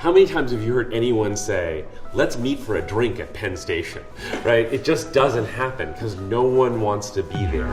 How many times have you heard anyone say, let's meet for a drink at Penn Station, right? It just doesn't happen because no one wants to be there.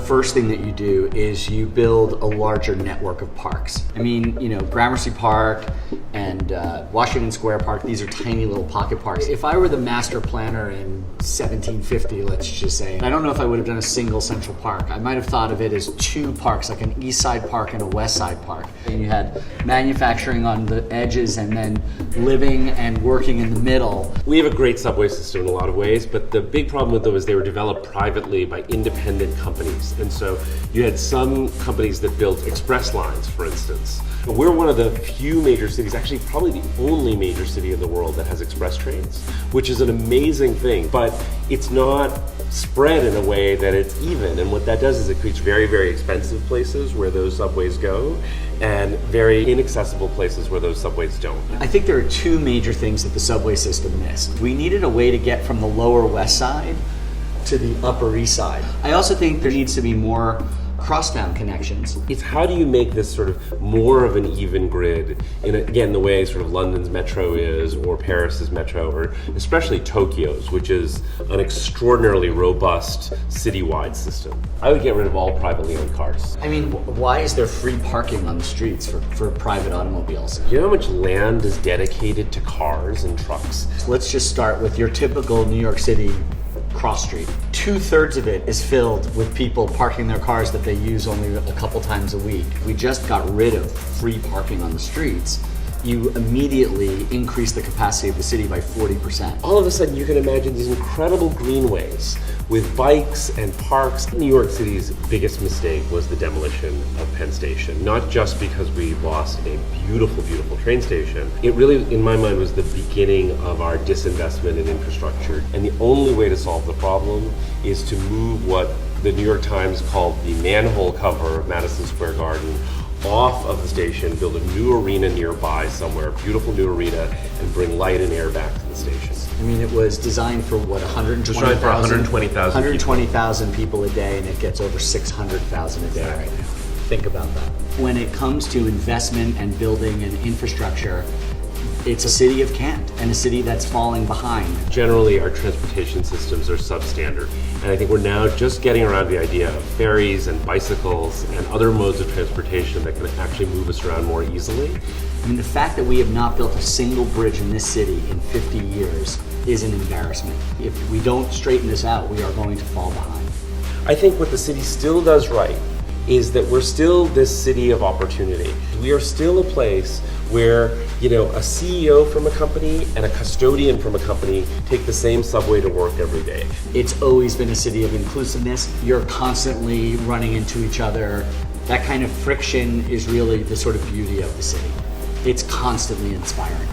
First thing that you do is you build a larger network of parks. I mean, you know, Gramercy Park and Washington Square Park, these are tiny little pocket parks. If I were the master planner in 1750, let's just say, I don't know if I would have done a single central park. I might have thought of it as two parks, like an east side park and a west side park. And you had manufacturing on the edges and then living and working in the middle. We have a great subway system in a lot of ways, but the big problem with them is they were developed privately by independent companies. And so you had some companies that built express lines, for instance. We're one of the few major cities, actually probably the only major city in the world that has express trains, which is an amazing thing, but it's not spread in a way that it's even. And what that does is it creates very, very expensive places where those subways go and very inaccessible places where those subways don't. I think there are two major things that the subway system missed. We needed a way to get from the lower west side to the upper east side. I also think there needs to be more crosstown connections. It's how do you make this sort of more of an even grid in, again, the way sort of London's metro is, or Paris's metro, or especially Tokyo's, which is an extraordinarily robust citywide system. I would get rid of all privately owned cars. I mean, why is there free parking on the streets for private automobiles? You know how much land is dedicated to cars and trucks? So let's just start with your typical New York City cross street. 2/3 of it is filled with people parking their cars that they use only a couple times a week. We just got rid of free parking on the streets. You immediately increase the capacity of the city by 40%. All of a sudden you can imagine these incredible greenways with bikes and parks. New York City's biggest mistake was the demolition of Penn Station, not just because we lost a beautiful, beautiful train station. It really, in my mind, was the beginning of our disinvestment in infrastructure. And the only way to solve the problem is to move what the New York Times called the manhole cover of Madison Square Garden off of the station, build a new arena nearby somewhere, a beautiful new arena, and bring light and air back to the station. I mean, it was designed for what, 120,000 people a day, and it gets over 600,000 a day right now. Think about that. When it comes to investment and building and infrastructure, it's a city of can't, and a city that's falling behind. Generally, our transportation systems are substandard, and I think we're now just getting around the idea of ferries and bicycles and other modes of transportation that can actually move us around more easily. I mean, the fact that we have not built a single bridge in this city in 50 years is an embarrassment. If we don't straighten this out, we are going to fall behind. I think what the city still does right is that we're still this city of opportunity. We are still a place where, you know, a CEO from a company and a custodian from a company take the same subway to work every day. It's always been a city of inclusiveness. You're constantly running into each other. That kind of friction is really the sort of beauty of the city. It's constantly inspiring.